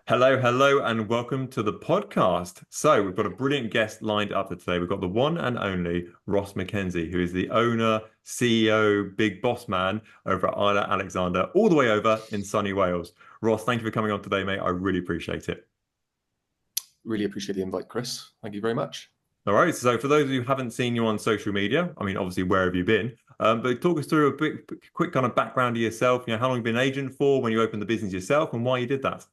Hello, hello, and welcome to the podcast. So, we've got a brilliant guest lined up for today. We've got the one and only Ross Mackenzie, who is the owner, CEO, big boss man over at Isla Alexander, all the way over in sunny Wales. Ross, thank you for coming on today, mate. I really appreciate it. Really appreciate the invite, Chris. Thank you very much. All right. So, for those of you who haven't seen you on social media, I mean, obviously, where have you been? But talk us through quick kind of background of yourself. How long you've been an agent for, when you opened the business yourself, and why you did that.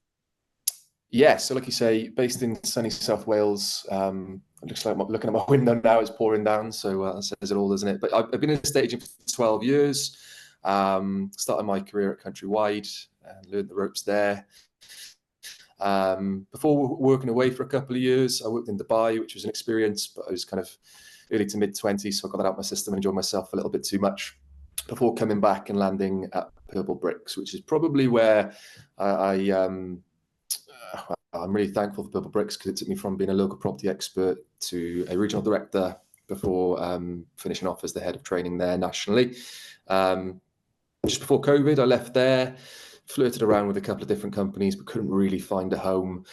Yeah, so like you say, based in sunny South Wales. It looks like looking at my window now, it's pouring down, so that says it all, doesn't it? But I've been an estate agent for 12 years. Started my career at Countrywide and learned the ropes there. Before working away for a couple of years, I worked in Dubai, which was an experience, but I was kind of early to mid-20s, so I got that out of my system and enjoyed myself a little bit too much before coming back and landing at Purple Bricks, which is probably where I'm really thankful for Purple Bricks because it took me from being a local property expert to a regional director before finishing off as the head of training there nationally. Just before COVID, I left there, flirted around with a couple of different companies, but couldn't really find a home.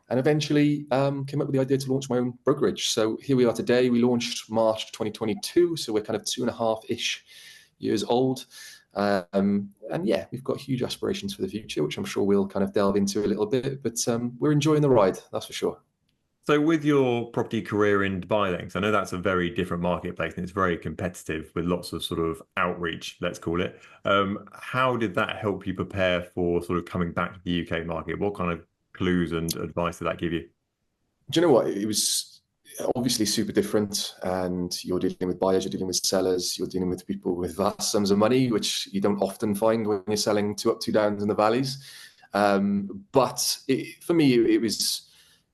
And eventually came up with the idea to launch my own brokerage. So here we are today. We launched March 2022. So we're kind of 2.5-ish years old. And yeah, we've got huge aspirations for the future, which I'm sure we'll kind of delve into a little bit, but we're enjoying the ride, that's for sure. So with your property career in Dubai then, 'cause I know that's a very different marketplace and it's very competitive with lots of sort of outreach, let's call it. How did that help you prepare for sort of coming back to the UK market? What kind of clues and advice did that give you? Do you know what? It was obviously super different, and you're dealing with buyers, you're dealing with sellers, you're dealing with people with vast sums of money, which you don't often find when you're selling two up, two downs in the valleys. But for me, it was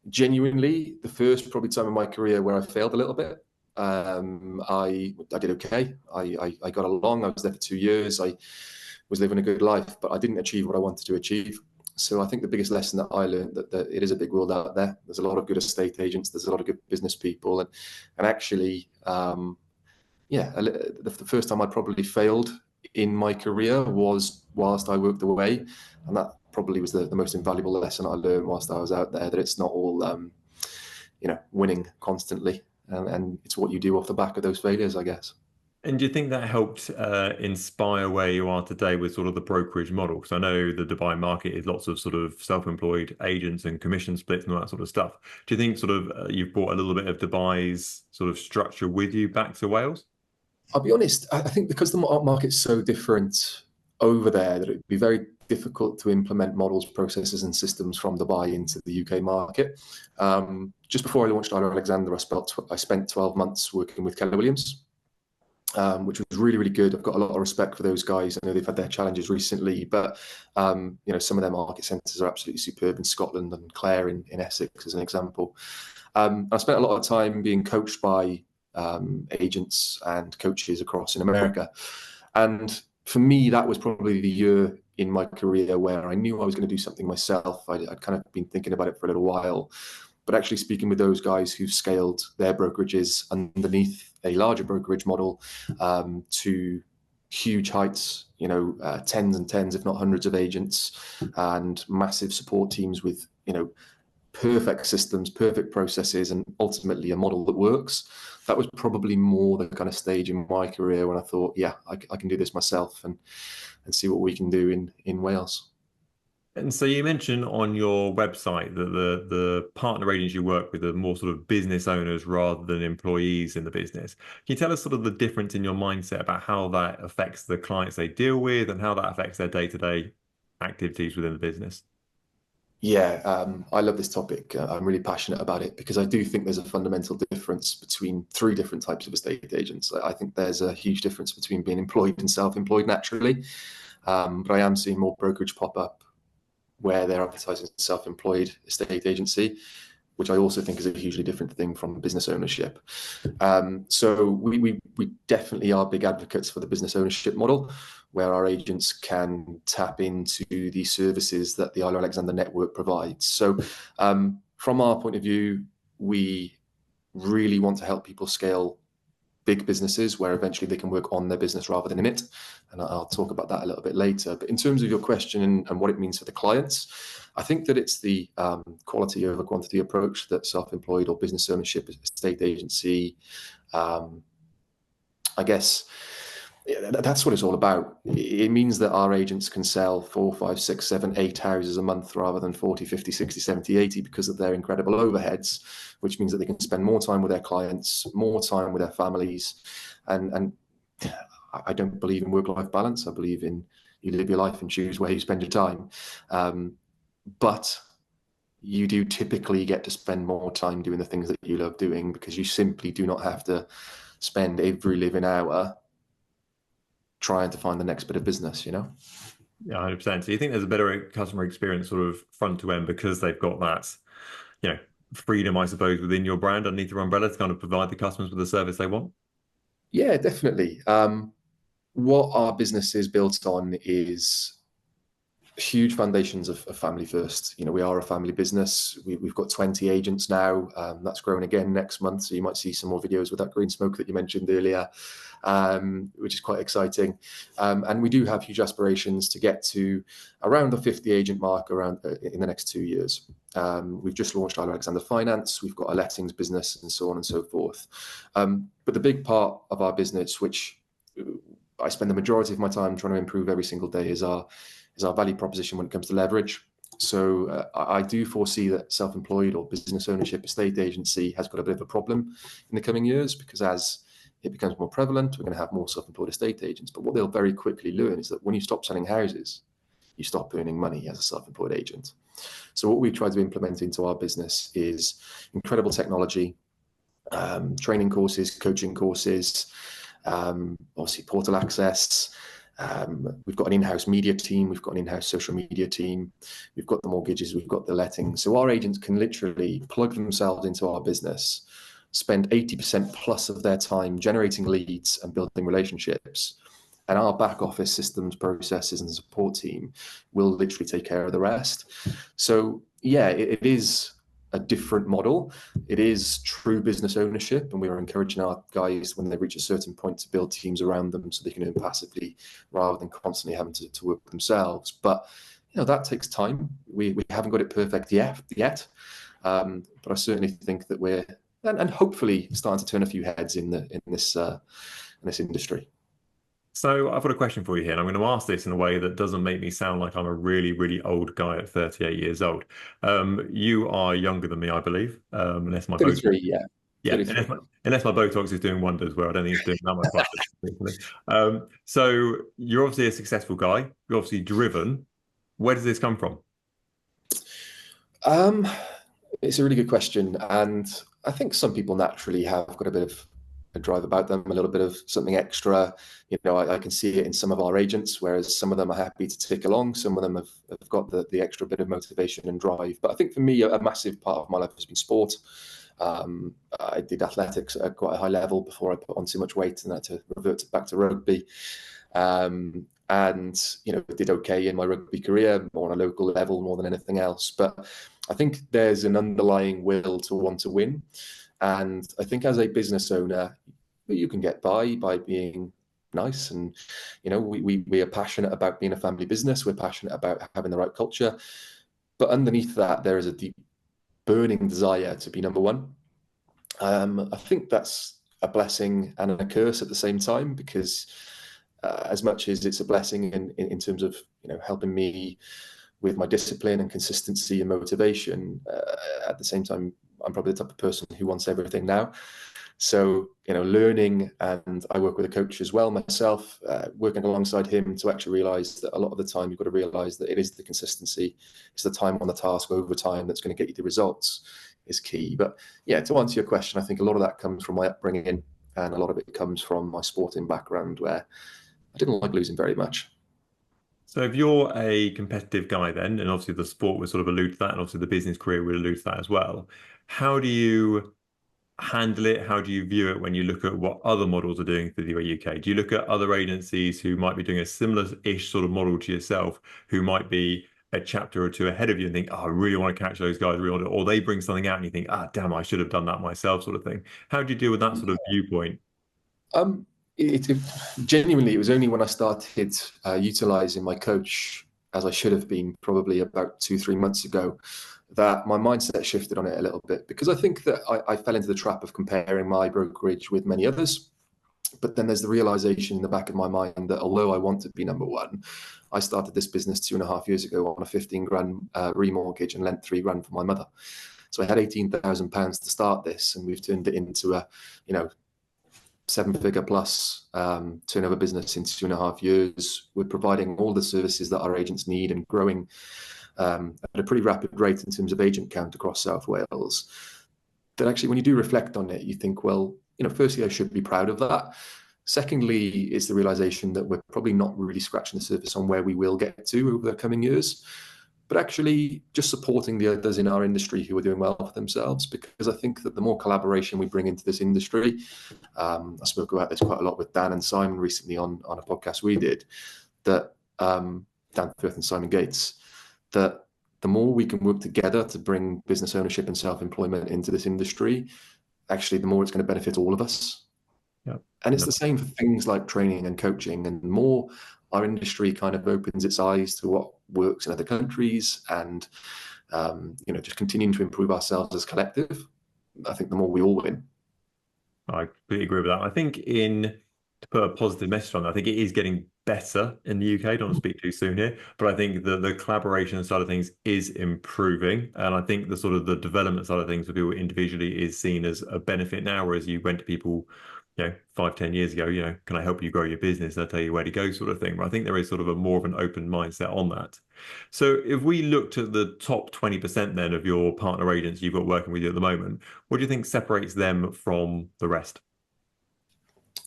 genuinely the first probably time in my career where I failed a little bit. I did okay. I got along. I was there for 2 years. I was living a good life, but I didn't achieve what I wanted to achieve. So I think the biggest lesson that I learned that it is a big world out there. There's a lot of good estate agents. There's a lot of good business people, and actually, the first time I probably failed in my career was whilst I worked away, and that probably was the most invaluable lesson I learned whilst I was out there. That it's not all winning constantly, and it's what you do off the back of those failures, I guess. And do you think that helped inspire where you are today with sort of the brokerage model? Because I know the Dubai market is lots of sort of self-employed agents and commission splits and all that sort of stuff. Do you think sort of you've brought a little bit of Dubai's sort of structure with you back to Wales? I'll be honest, I think because the market's so different over there that it'd be very difficult to implement models, processes, and systems from Dubai into the UK market. Just before I launched Isla Alexander, I spent 12 months working with Keller Williams, which was really, really good. I've got a lot of respect for those guys. I know they've had their challenges recently, but some of their market centres are absolutely superb in Scotland and Clare in Essex, as an example. I spent a lot of time being coached by agents and coaches across in America. And for me, that was probably the year in my career where I knew I was going to do something myself. I'd kind of been thinking about it for a little while, but actually speaking with those guys who've scaled their brokerages underneath a larger brokerage model to huge heights, tens and tens, if not hundreds of agents and massive support teams with, perfect systems, perfect processes, and ultimately a model that works. That was probably more the kind of stage in my career when I thought, yeah, I can do this myself and see what we can do in Wales. And so you mentioned on your website that the partner agents you work with are more sort of business owners rather than employees in the business. Can you tell us sort of the difference in your mindset about how that affects the clients they deal with and how that affects their day-to-day activities within the business? Yeah, I love this topic. I'm really passionate about it because I do think there's a fundamental difference between three different types of estate agents. I think there's a huge difference between being employed and self-employed naturally, but I am seeing more brokerage pop up where they're advertising self-employed estate agency, which I also think is a hugely different thing from business ownership. So we definitely are big advocates for the business ownership model, where our agents can tap into the services that the Isla Alexander network provides. So from our point of view, we really want to help people scale big businesses where eventually they can work on their business rather than in it. And I'll talk about that a little bit later. But in terms of your question and what it means for the clients, I think that it's the quality over quantity approach that self-employed or business ownership, estate agency, um, I guess that's what it's all about. It means that our agents can sell 4, 5, 6, 7, 8 houses a month rather than 40, 50, 60, 70, 80 because of their incredible overheads, which means that they can spend more time with their clients, more time with their families. And I don't believe in work-life balance. I believe in you live your life and choose where you spend your time. But you do typically get to spend more time doing the things that you love doing because you simply do not have to spend every living hour trying to find the next bit of business, you know? Yeah, 100%. So you think there's a better customer experience sort of front to end because they've got that, you know, freedom, I suppose, within your brand underneath your umbrella to kind of provide the customers with the service they want? Yeah, definitely. What our business is built on is huge foundations of family first. You know, we are a family business. We've got 20 agents now. That's growing again next month. So you might see some more videos with that green smoke that you mentioned earlier, which is quite exciting. And we do have huge aspirations to get to around the 50 agent mark around in the next 2 years. We've just launched Alexander Finance. We've got a lettings business and so on and so forth. But the big part of our business, which I spend the majority of my time trying to improve every single day, is our value proposition when it comes to leverage. So I do foresee that self-employed or business ownership, estate agency has got a bit of a problem in the coming years because as it becomes more prevalent, we're going to have more self-employed estate agents. But what they'll very quickly learn is that when you stop selling houses, you stop earning money as a self-employed agent. So what we've tried to implement into our business is incredible technology, training courses, coaching courses, obviously portal access. We've got an in-house media team. We've got an in-house social media team. We've got the mortgages. We've got the letting. So our agents can literally plug themselves into our business, spend 80% plus of their time generating leads and building relationships. And our back office systems, processes, and support team will literally take care of the rest. So yeah, it is a different model. It is true business ownership, and we are encouraging our guys when they reach a certain point to build teams around them so they can earn passively rather than constantly having to work themselves. But you know that takes time. We haven't got it perfect yet, but I certainly think that we're and hopefully starting to turn a few heads in this industry. So I've got a question for you here, and I'm going to ask this in a way that doesn't make me sound like I'm a really, really old guy at 38 years old. You are younger than me, I believe, unless my boat 33, yeah. Yeah, 33. unless my Botox is doing wonders, where I don't think it's doing that much wonders. So you're obviously a successful guy. You're obviously driven. Where does this come from? Um, it's a really good question, and I think some people naturally have got a bit of a drive about them, a little bit of something extra. You know, I can see it in some of our agents, whereas some of them are happy to tick along. Some of them have got the extra bit of motivation and drive. But I think for me, a massive part of my life has been sport. I did athletics at quite a high level before I put on too much weight and had to revert back to rugby. And you know, did okay in my rugby career, more on a local level more than anything else. But I think there's an underlying will to want to win. And I think as a business owner, you can get by being nice. And, you know, we are passionate about being a family business. We're passionate about having the right culture. But underneath that, there is a deep burning desire to be number one. I think that's a blessing and a curse at the same time, because as much as it's a blessing in terms of, you know, helping me with my discipline and consistency and motivation, at the same time, I'm probably the type of person who wants everything now. So, you know, learning, and I work with a coach as well myself, working alongside him to actually realize that a lot of the time you've got to realize that it is the consistency, it's the time on the task over time that's going to get you the results is key. But yeah, to answer your question, I think a lot of that comes from my upbringing, and a lot of it comes from my sporting background where I didn't like losing very much. So if you're a competitive guy then, and obviously the sport would sort of allude to that, and obviously the business career would allude to that as well, how do you handle it? How do you view it when you look at what other models are doing for the UK? Do you look at other agencies who might be doing a similar-ish sort of model to yourself, who might be a chapter or two ahead of you and think, oh, I really want to catch those guys, or they bring something out and you think, ah, damn, I should have done that myself, sort of thing. How do you deal with that sort of viewpoint? Um, it genuinely, it was only when I started utilizing my coach as I should have been probably about 2, 3 months ago, that my mindset shifted on it a little bit, because I think that I fell into the trap of comparing my brokerage with many others. But then there's the realization in the back of my mind that although I want to be number one, I started this business 2.5 years ago on a 15 grand remortgage and lent 3 grand for my mother. So I had £18,000 to start this, and we've turned it into a, 7-figure plus turnover business in 2.5 years. We're providing all the services that our agents need and growing at a pretty rapid rate in terms of agent count across South Wales. That actually, when you do reflect on it, you think, well, firstly, I should be proud of that. Secondly, is the realization that we're probably not really scratching the surface on where we will get to over the coming years, but actually just supporting the others in our industry who are doing well for themselves. Because I think that the more collaboration we bring into this industry, I spoke about this quite a lot with Dan and Simon recently on a podcast we did, that Dan Firth and Simon Gates, that the more we can work together to bring business ownership and self-employment into this industry, actually, the more it's going to benefit all of us. Yeah. And it's the same for things like training and coaching. And the more our industry kind of opens its eyes to what works in other countries and, just continuing to improve ourselves as a collective, I think the more we all win. I completely agree with that. I think to put a positive message on that, I think it is getting better in the UK. Don't want to speak too soon here, but I think the collaboration side of things is improving. And I think the sort of the development side of things for people individually is seen as a benefit now, whereas you went to people, 5, 10 years ago, can I help you grow your business? I'll tell you where to go, sort of thing. But I think there is sort of a more of an open mindset on that. So if we looked at the top 20% then of your partner agents you've got working with you at the moment, what do you think separates them from the rest?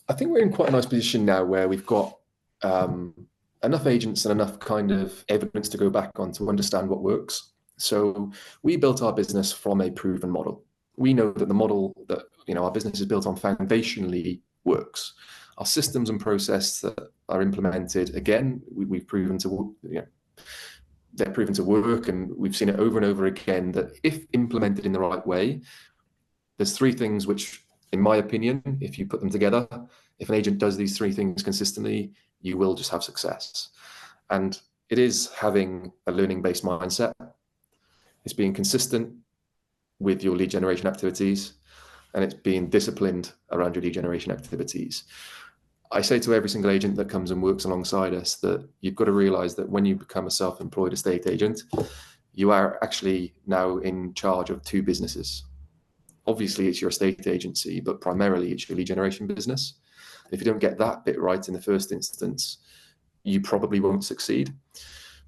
I think we're in quite a nice position now where we've got enough agents and enough kind of evidence to go back on to understand what works. So we built our business from a proven model. We know that the model that our business is built on foundationally works. Our systems and process that are implemented, again, we've proven to they're proven to work, and we've seen it over and over again that if implemented in the right way, there's three things which, in my opinion, if you put them together, if an agent does these three things consistently, you will just have success. And it is having a learning-based mindset. It's being consistent with your lead generation activities, and it's being disciplined around your lead generation activities. I say to every single agent that comes and works alongside us that you've got to realize that when you become a self-employed estate agent, you are actually now in charge of two businesses. Obviously, it's your estate agency, but primarily it's your lead generation business. If you don't get that bit right in the first instance, you probably won't succeed.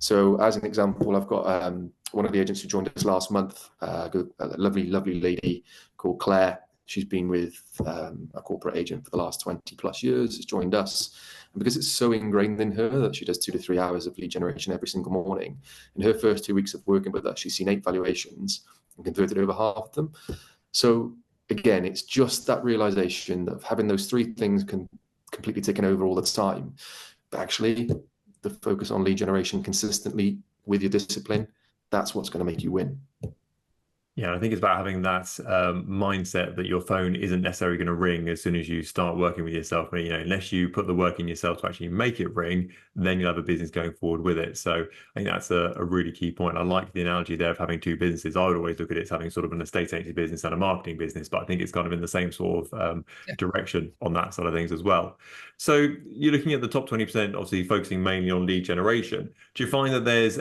So as an example, I've got one of the agents who joined us last month, a lovely, lovely lady called Claire. She's been with a corporate agent for the last 20 plus years, has joined us. And because it's so ingrained in her that she does 2 to 3 hours of lead generation every single morning, in her first 2 weeks of working with us, she's seen 8 valuations and converted over half of them. So again, it's just that realization of having those three things completely taken over all the time. But actually, the focus on lead generation consistently with your discipline, that's what's going to make you win. Yeah, I think it's about having that mindset that your phone isn't necessarily going to ring as soon as you start working with yourself. But, unless you put the work in yourself to actually make it ring, then you'll have a business going forward with it. So I think that's a really key point. I like the analogy there of having two businesses. I would always look at it as having sort of an estate agency business and a marketing business, but I think it's kind of in the same sort of direction on that side of things as well. So you're looking at the top 20%, obviously focusing mainly on lead generation. Do you find that there's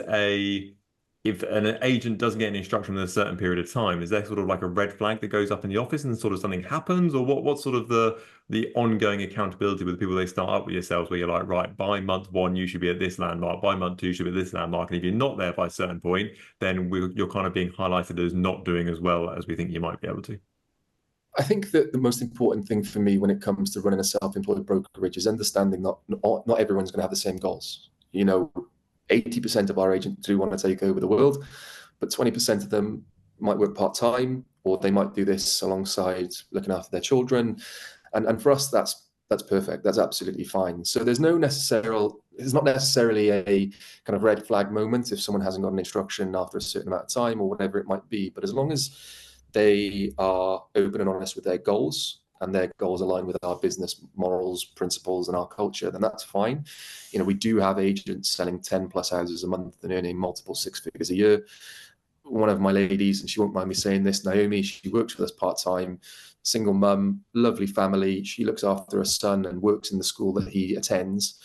if an agent doesn't get an instruction in a certain period of time, is there sort of like a red flag that goes up in the office and sort of something happens? Or what's sort of the ongoing accountability with the people they start up with yourselves where you're like, right, by month 1, you should be at this landmark, by month 2, you should be at this landmark. And if you're not there by a certain point, then you're kind of being highlighted as not doing as well as we think you might be able to. I think that the most important thing for me when it comes to running a self-employed brokerage is understanding not everyone's going to have the same goals. 80% of our agents do want to take over the world, but 20% of them might work part-time, or they might do this alongside looking after their children. And for us, that's perfect. That's absolutely fine. So there's not necessarily a kind of red flag moment if someone hasn't got an instruction after a certain amount of time or whatever it might be. But as long as they are open and honest with their goals and their goals align with our business morals, principles, and our culture, then that's fine. We do have agents selling 10 plus houses a month and earning multiple six figures a year. One of my ladies, and she won't mind me saying this, Naomi, she works with us part-time, single mum, lovely family. She looks after her son and works in the school that he attends.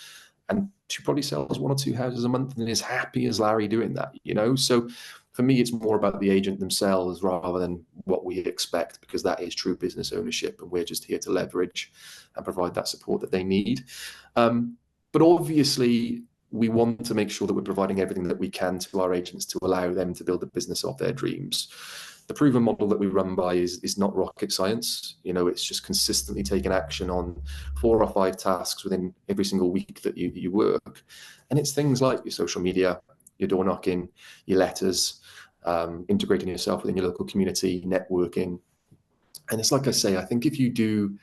And she probably sells one or two houses a month and is happy as Larry doing that, So for me, it's more about the agent themselves rather than what we expect, because that is true business ownership, and we're just here to leverage and provide that support that they need. But obviously, we want to make sure that we're providing everything that we can to our agents to allow them to build a business of their dreams. The proven model that we run by is not rocket science. It's just consistently taking action on 4 or 5 tasks within every single week that you work. And it's things like your social media, your door knocking, your letters, integrating yourself within your local community, networking. And it's like I say, I think if you do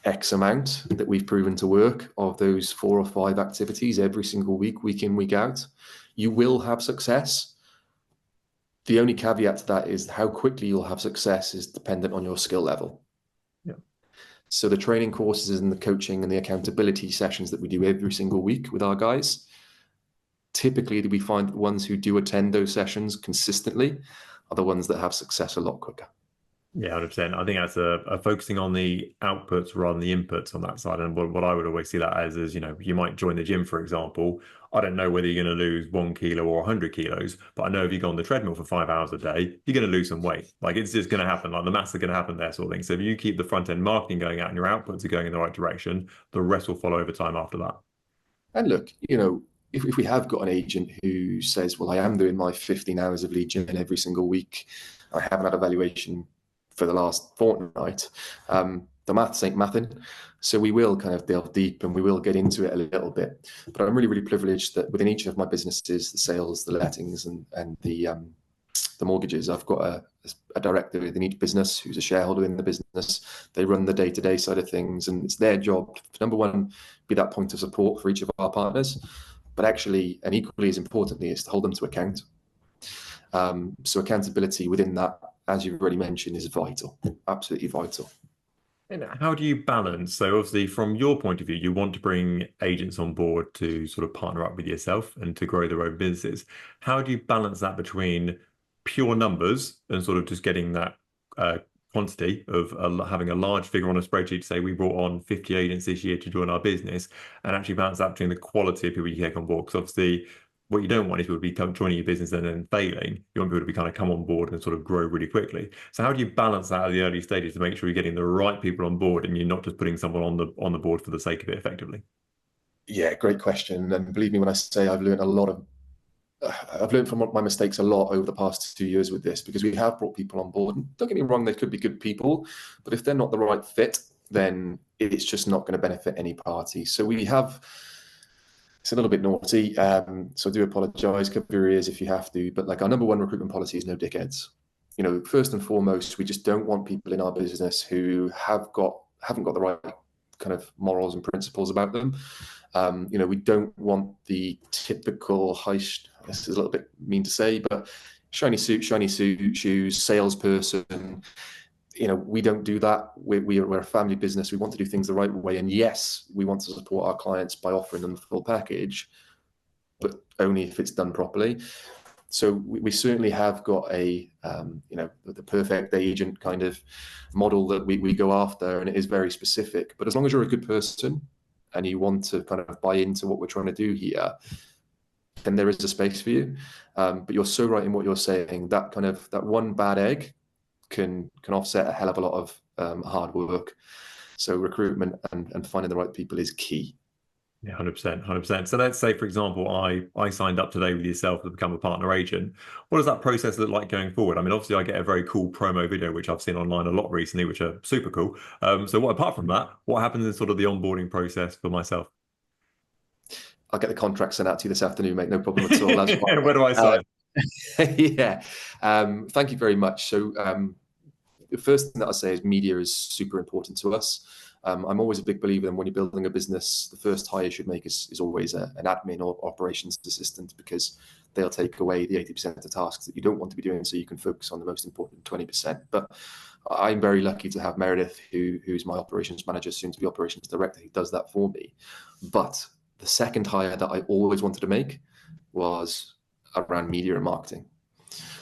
X amount that we've proven to work of those 4 or 5 activities every single week in, week out, you will have success. The only caveat to that is how quickly you'll have success is dependent on your skill level. Yeah. So the training courses and the coaching and the accountability sessions that we do every single week with our guys, typically we find the ones who do attend those sessions consistently are the ones that have success a lot quicker. Yeah, 100%. I think that's a focusing on the outputs rather than the inputs on that side. And what I would always see that as is, you might join the gym, for example. I don't know whether you're going to lose 1 kilo or 100 kilos, but I know if you go on the treadmill for 5 hours a day, you're going to lose some weight. Like, it's just going to happen. Like, the maths are going to happen there, sort of thing. So if you keep the front end marketing going out and your outputs are going in the right direction, the rest will follow over time after that. And look, if we have got an agent who says, well, I am doing my 15 hours of lead gen every single week, I haven't had a valuation for the last fortnight, the maths ain't mathing. So we will kind of delve deep and we will get into it a little bit. But I'm really, really privileged that within each of my businesses, the sales, the lettings, and the mortgages, I've got a director within each business who's a shareholder in the business. They run the day-to-day side of things, and it's their job to, number one, be that point of support for each of our partners, but actually, and equally as importantly, is to hold them to account. So accountability within that, as you've already mentioned, is vital, absolutely vital. And how do you balance? So obviously, from your point of view, you want to bring agents on board to sort of partner up with yourself and to grow their own businesses. How do you balance that between pure numbers and sort of just getting that quantity of having a large figure on a spreadsheet to say we brought on 50 agents this year to join our business, and actually balance that between the quality of people you take on board? Because obviously, what you don't want is people to be joining your business and then failing. You want people to be kind of come on board and sort of grow really quickly. So how do you balance that at the early stages to make sure you're getting the right people on board and you're not just putting someone on the board for the sake of it effectively? Yeah, great question. And believe me when I say I've learned from my mistakes a lot over the past 2 years with this, because we have brought people on board. And don't get me wrong, they could be good people, but if they're not the right fit, then it's just not going to benefit any party. So it's a little bit naughty, so I do apologise. Cover your ears if you have to. But like, our number one recruitment policy is no dickheads. First and foremost, we just don't want people in our business who haven't got the right kind of morals and principles about them. We don't want the typical this is a little bit mean to say, but shiny suit, shoes, salesperson. We don't do that. We're a family business. We want to do things the right way. And yes, we want to support our clients by offering them the full package, but only if it's done properly. So we certainly have got the perfect agent kind of model that we go after, and it is very specific. But as long as you're a good person and you want to kind of buy into what we're trying to do here, then there is a space for you. But you're so right in what you're saying. That one bad egg can offset a hell of a lot of hard work. So recruitment and finding the right people is key. Yeah, 100%, 100%. So let's say, for example, I signed up today with yourself to become a partner agent. What does that process look like going forward? I mean, obviously, I get a very cool promo video, which I've seen online a lot recently, which are super cool. So apart from that, what happens in sort of the onboarding process for myself? I'll get the contract sent out to you this afternoon, mate. No problem at all. That's fine. Where do I sign? Yeah. Thank you very much. So the first thing that I say is media is super important to us. I'm always a big believer that when you're building a business, the first hire you should make is always an admin or operations assistant, because they'll take away the 80% of the tasks that you don't want to be doing, so you can focus on the most important 20%. But I'm very lucky to have Meredith, who's my operations manager, soon to be operations director, who does that for me. But the second hire that I always wanted to make was around media and marketing.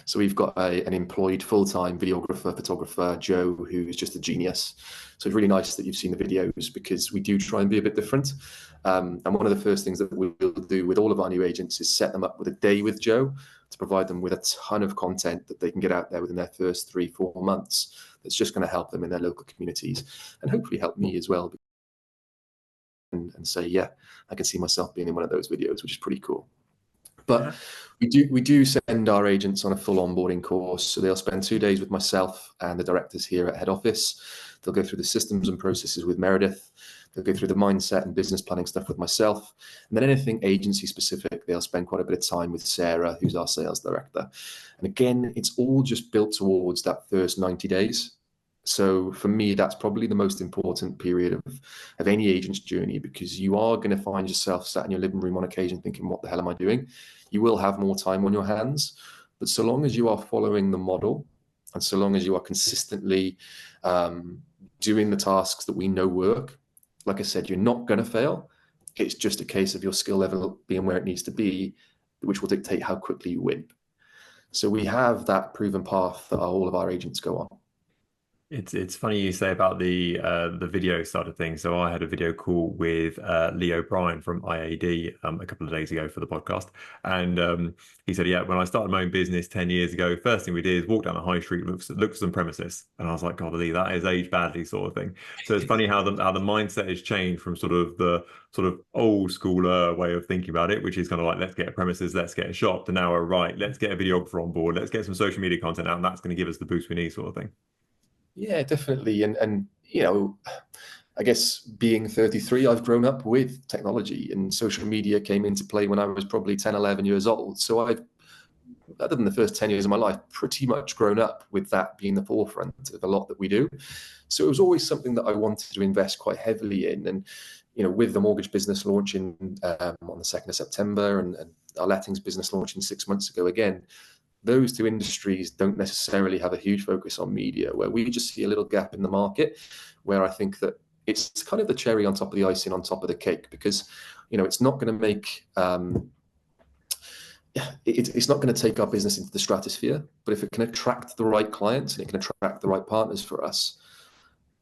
So we've got an employed full-time videographer, photographer, Joe, who is just a genius. So it's really nice that you've seen the videos, because we do try and be a bit different. And one of the first things that we'll do with all of our new agents is set them up with a day with Joe to provide them with a ton of content that they can get out there within their first 3-4 months. That's just going to help them in their local communities, and hopefully help me as well. And say, yeah, I can see myself being in one of those videos, which is pretty cool. But we do send our agents on a full onboarding course. So they'll spend 2 days with myself and the directors here at head office. They'll go through the systems and processes with Meredith. They'll go through the mindset and business planning stuff with myself. And then anything agency specific, they'll spend quite a bit of time with Sarah, who's our sales director. And again, it's all just built towards that first 90 days. So for me, that's probably the most important period of any agent's journey, because you are going to find yourself sat in your living room on occasion thinking, what the hell am I doing? You will have more time on your hands, but so long as you are following the model, and so long as you are consistently doing the tasks that we know work, like I said, you're not going to fail. It's just a case of your skill level being where it needs to be, which will dictate how quickly you win. So we have that proven path that all of our agents go on. It's funny you say about the video side of things. So I had a video call with Lee O'Brien from IAD a couple of days ago for the podcast, and he said, "Yeah, when I started my own business 10 years ago, first thing we did is walk down the high street, look for some premises." And I was like, "God, Lee, that is aged badly," sort of thing. So it's funny how the mindset has changed from sort of the sort of old schooler way of thinking about it, which is kind of like, let's get a premises, let's get a shop, to now, right, let's get a videographer on board, let's get some social media content out, and that's going to give us the boost we need, sort of thing. Yeah, definitely. And I guess being 33, I've grown up with technology, and social media came into play when I was probably 10, 11 years old. So I've, other than the first 10 years of my life, pretty much grown up with that being the forefront of a lot that we do. So it was always something that I wanted to invest quite heavily in. And, with the mortgage business launching on the 2nd of September, and our lettings business launching 6 months ago again, those two industries don't necessarily have a huge focus on media, where we just see a little gap in the market, where I think that it's kind of the cherry on top of the icing on top of the cake, because it's not going to make it's not going to take our business into the stratosphere, but if it can attract the right clients and it can attract the right partners for us,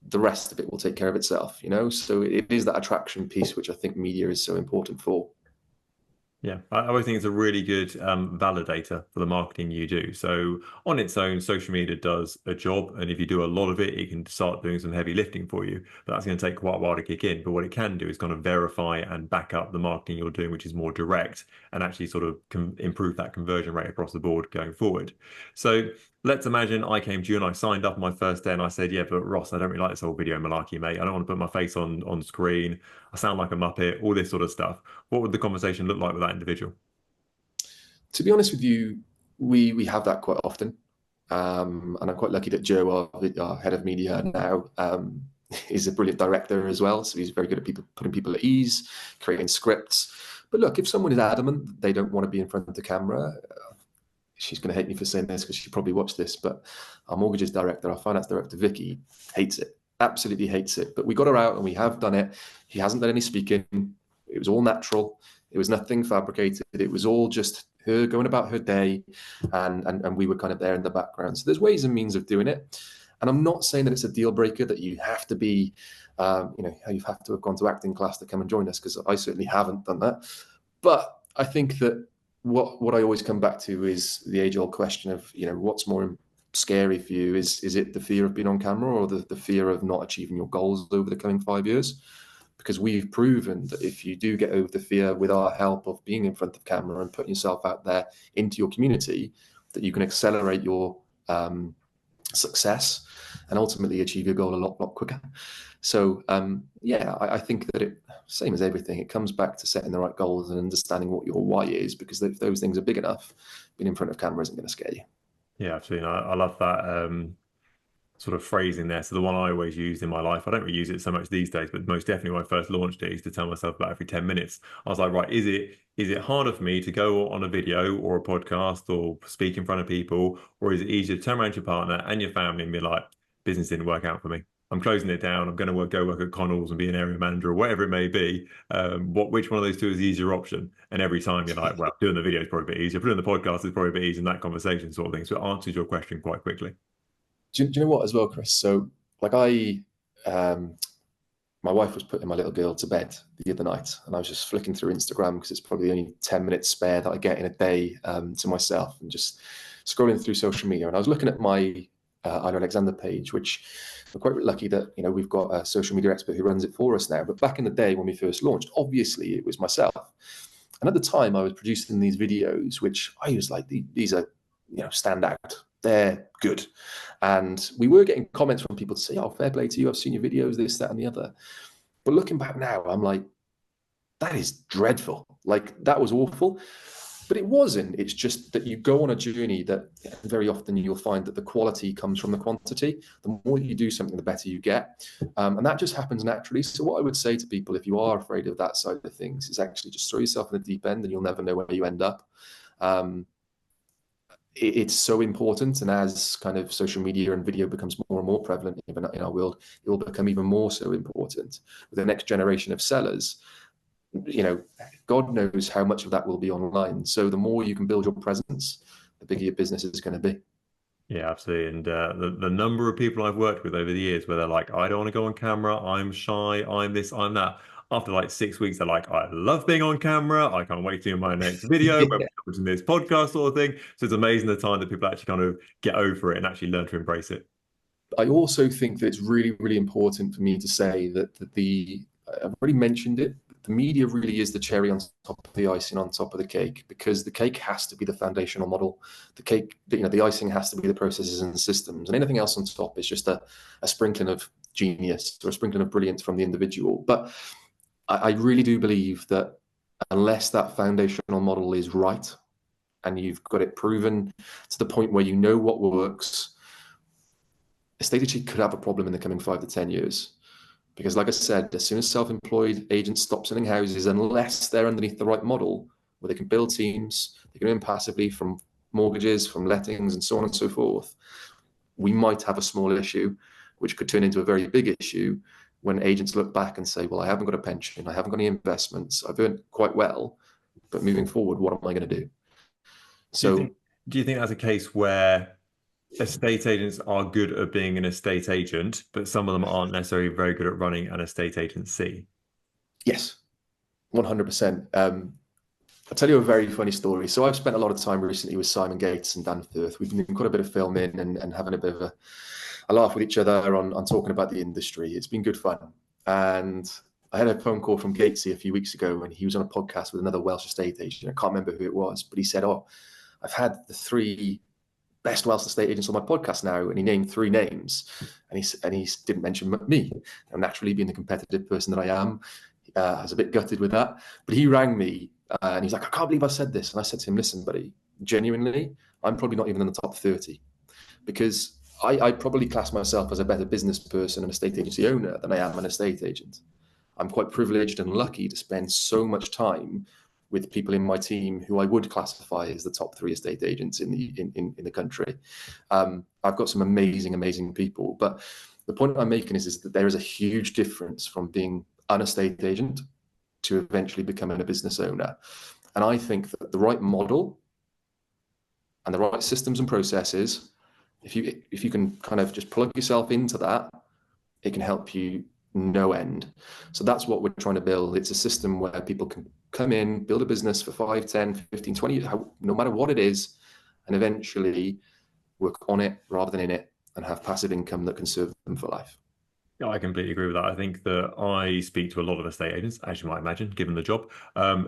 the rest of it will take care of itself. So it is that attraction piece which I think media is so important for. Yeah, I always think it's a really good validator for the marketing you do. So on its own, social media does a job, and if you do a lot of it, it can start doing some heavy lifting for you. But that's going to take quite a while to kick in. But what it can do is kind of verify and back up the marketing you're doing, which is more direct, and actually sort of improve that conversion rate across the board going forward. So let's imagine I came to you and I signed up on my first day, and I said, "Yeah, but Ross, I don't really like this whole video malarkey, mate. I don't want to put my face on screen. I sound like a muppet, all this sort of stuff." What would the conversation look like with that individual? To be honest with you, we have that quite often. And I'm quite lucky that Joe, our head of media now, is a brilliant director as well. So he's very good at putting people at ease, creating scripts. But look, if someone is adamant that they don't want to be in front of the camera, she's going to hate me for saying this because she probably watched this, but our mortgages director, our finance director, Vicky, hates it. Absolutely hates it. But we got her out and we have done it. She hasn't done any speaking. It was all natural. It was nothing fabricated. It was all just her going about her day, and we were kind of there in the background. So there's ways and means of doing it. And I'm not saying that it's a deal breaker that you have to be, you have to have gone to acting class to come and join us, because I certainly haven't done that. But I think that what I always come back to is the age-old question of, what's more scary for you? Is it the fear of being on camera, or the fear of not achieving your goals over the coming 5 years? Because we've proven that if you do get over the fear with our help of being in front of camera and putting yourself out there into your community, that you can accelerate your success and ultimately achieve your goal a lot quicker. So I think that same as everything, it comes back to setting the right goals and understanding what your why is, because if those things are big enough, being in front of camera isn't going to scare you. Yeah, absolutely. I love that. sort of phrasing there. So the one I always used in my life, I don't really use it so much these days, but most definitely when I first launched it, I used to tell myself about every 10 minutes. I was like, right, is it harder for me to go on a video or a podcast or speak in front of people, or is it easier to turn around to your partner and your family and be like, business didn't work out for me. I'm closing it down. I'm going to go work at Connell's and be an area manager or whatever it may be. Which one of those two is the easier option? And every time you're like, well, doing the video is probably a bit easier. Doing the podcast is probably a bit easier in that conversation sort of thing. So it answers your question quite quickly. Do you know what as well, Chris? So like um, my wife was putting my little girl to bed the other night, and I was just flicking through Instagram because it's probably the only 10 minutes spare that I get in a day to myself, and just scrolling through social media. And I was looking at my Isla Alexander page, which we're quite lucky that we've got a social media expert who runs it for us now. But back in the day when we first launched, obviously it was myself. And at the time, I was producing these videos, which I was like, these are, stand out. They're good. And we were getting comments from people to say, oh, fair play to you. I've seen your videos, this, that, and the other. But looking back now, I'm like, that is dreadful. Like, that was awful. But it wasn't. It's just that you go on a journey that very often you'll find that the quality comes from the quantity. The more you do something, the better you get. And that just happens naturally. So what I would say to people, if you are afraid of that side of things, is actually just throw yourself in the deep end and you'll never know where you end up. Um, it's so important. And as kind of social media and video becomes more and more prevalent in our world, it will become even more so important with the next generation of sellers. God knows how much of that will be online. So the more you can build your presence, the bigger your business is going to be. Yeah, absolutely. And the number of people I've worked with over the years where they're like, I don't want to go on camera, I'm shy, I'm this, I'm that. After like 6 weeks, they're like, I love being on camera. I can't wait to do my next video, whether Yeah. it's in this podcast sort of thing. So it's amazing the time that people actually kind of get over it and actually learn to embrace it. I also think that it's really, really important for me to say that I've already mentioned it, the media really is the cherry on top of the icing on top of the cake, because the cake has to be the foundational model. The cake, the icing has to be the processes and the systems, and anything else on top is just a sprinkling of genius or a sprinkling of brilliance from the individual. But I really do believe that unless that foundational model is right and you've got it proven to the point where you know what works, estate agency could have a problem in the coming 5 to 10 years. Because, like I said, as soon as self-employed agents stop selling houses, unless they're underneath the right model where they can build teams, they can earn passively from mortgages, from lettings, and so on and so forth, we might have a small issue, which could turn into a very big issue when agents look back and say, well, I haven't got a pension, I haven't got any investments, I've earned quite well, but moving forward, what am I going to do? Do you So, think do you think that's a case where estate agents are good at being an estate agent, but some of them aren't necessarily very good at running an estate agency? yes, 100%. I'll tell you a very funny story. So I've spent a lot of time recently with Simon Gates and Dan Firth. We've been doing quite a bit of filming and having a bit of a laugh with each other on talking about the industry. It's been good fun. And I had a phone call from Gatesy a few weeks ago, and he was on a podcast with another Welsh estate agent. I can't remember who it was, but he said, oh, I've had the three best Welsh estate agents on my podcast now, and he named three names, and he didn't mention me. Now, naturally, being the competitive person that I am, I was a bit gutted with that. But he rang me and he's like, I can't believe I said this. And I said to him, listen, buddy, genuinely, I'm probably not even in the top 30 because I probably class myself as a better business person and estate agency owner than I am an estate agent. I'm quite privileged and lucky to spend so much time with people in my team who I would classify as the top three estate agents in the country. I've got some amazing people, but the point I'm making is that there is a huge difference from being an estate agent to eventually becoming a business owner. And I think that the right model and the right systems and processes, if you can kind of just plug yourself into that, it can help you no end. So that's what we're trying to build. It's a system where people can come in, build a business for 5, 10, 15, 20 years, no matter what it is, and eventually work on it rather than in it and have passive income that can serve them for life. Yeah, I completely agree with that. I think that I speak to a lot of estate agents, as you might imagine, given the job,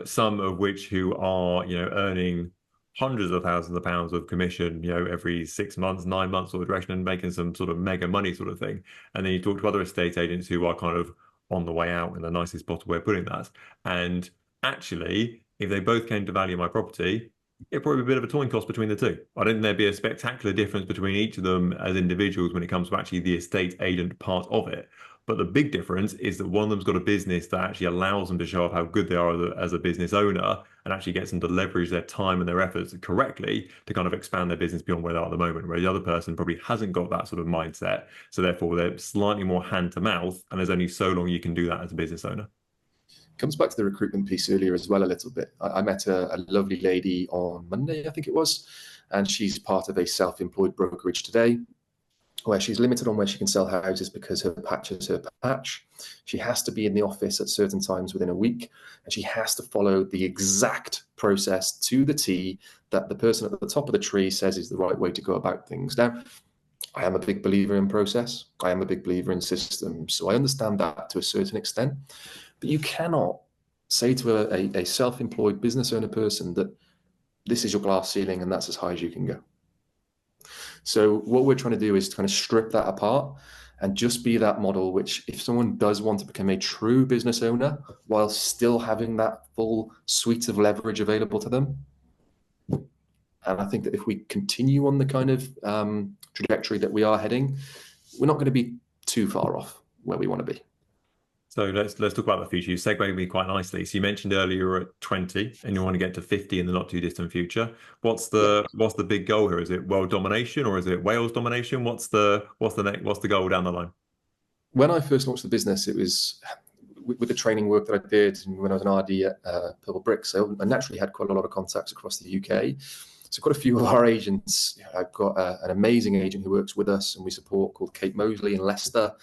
some of which who are, earning hundreds of thousands of pounds of commission, every 6 months, 9 months sort of direction and making some sort of mega money sort of thing. And then you talk to other estate agents who are kind of on the way out in the nicest possible way of putting that. And actually, if they both came to value my property, It'd probably be a bit of a toin toss between the two. I don't think there'd be a spectacular difference between each of them as individuals when it comes to actually the estate agent part of it. But the big difference is that one of them's got a business that actually allows them to show off how good they are as a business owner and actually gets them to leverage their time and their efforts correctly to kind of expand their business beyond where they are at the moment. Where the other person probably hasn't got that sort of mindset. So therefore, they're slightly more hand to mouth. And there's only so long you can do that as a business owner. Comes back to the recruitment piece earlier as well a little bit. I met a lovely lady on Monday, I think it was, and she's part of a self-employed brokerage today where she's limited on where she can sell houses because her patch is her patch. She has to be in the office at certain times within a week, and she has to follow the exact process to the T that the person at the top of the tree says is the right way to go about things. Now, I am a big believer in process. I am a big believer in systems. So I understand that to a certain extent. But you cannot say to a self-employed business owner person that this is your glass ceiling and that's as high as you can go. So what we're trying to do is to kind of strip that apart and just be that model, which if someone does want to become a true business owner while still having that full suite of leverage available to them. And I think that if we continue on the kind of trajectory that we are heading, we're not going to be too far off where we want to be. So let's talk about the future. You segued me quite nicely. So you mentioned earlier you're at 20 and you want to get to 50 in the not too distant future. What's Yeah. the big goal here? Is it world domination or is it Wales domination? What's the goal down the line? When I first launched the business, it was with the training work that I did and when I was an RD at Purple Bricks. So I naturally had quite a lot of contacts across the UK. So quite a few of our agents. I've got an amazing agent who works with us and we support called Kate Mosley in Leicester.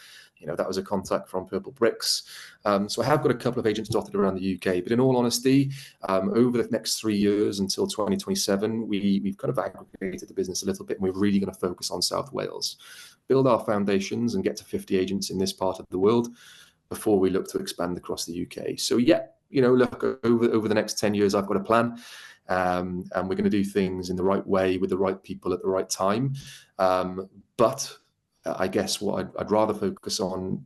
That was a contact from Purple Bricks. So I have got a couple of agents dotted around the UK. But in all honesty, over the next 3 years until 2027, we've kind of aggregated the business a little bit and we're really going to focus on South Wales, build our foundations and get to 50 agents in this part of the world before we look to expand across the UK. So yeah, look, over the next 10 years, I've got a plan. And we're going to do things in the right way with the right people at the right time. But I guess what I'd rather focus on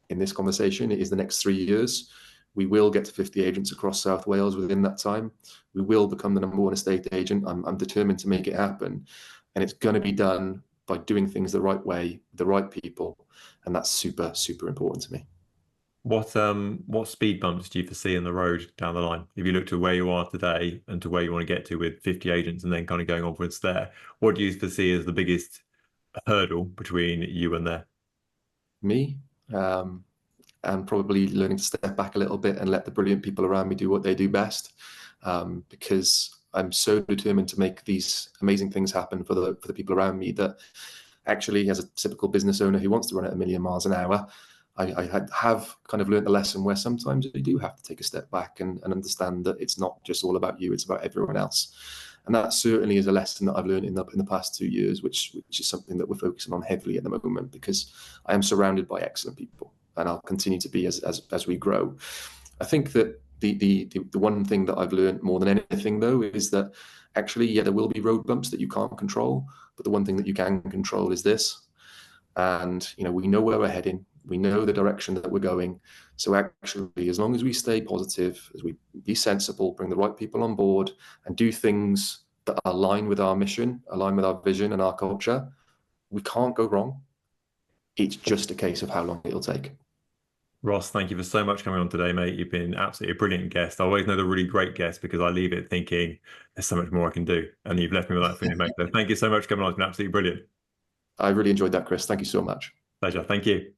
in this conversation is the next 3 years. We will get to 50 agents across South Wales within that time. We will become the number one estate agent. I'm determined to make it happen. And it's going to be done by doing things the right way, the right people. And that's super, super important to me. What speed bumps do you foresee in the road down the line? If you look to where you are today and to where you want to get to with 50 agents and then kind of going onwards there, what do you foresee as the biggest hurdle between you and there? Me, and probably learning to step back a little bit and let the brilliant people around me do what they do best, because I'm so determined to make these amazing things happen for the people around me that actually, as a typical business owner who wants to run at 1,000,000 miles an hour, I have kind of learned the lesson where sometimes you do have to take a step back and understand that it's not just all about you, it's about everyone else. And that certainly is a lesson that I've learned in the past 2 years, which is something that we're focusing on heavily at the moment because I am surrounded by excellent people and I'll continue to be as we grow. I think that the one thing that I've learned more than anything, though, is that actually, yeah, there will be road bumps that you can't control, but the one thing that you can control is this. And we know where we're heading, we know the direction that we're going. So actually, as long as we stay positive, as we be sensible, bring the right people on board, and do things that align with our mission, align with our vision and our culture, we can't go wrong. It's just a case of how long it'll take. Ross, thank you for so much coming on today, mate. You've been absolutely a brilliant guest. I always know the really great guests because I leave it thinking there's so much more I can do. And you've left me with that feeling, mate. So thank you so much for coming on. It's been absolutely brilliant. I really enjoyed that, Chris. Thank you so much. Pleasure. Thank you.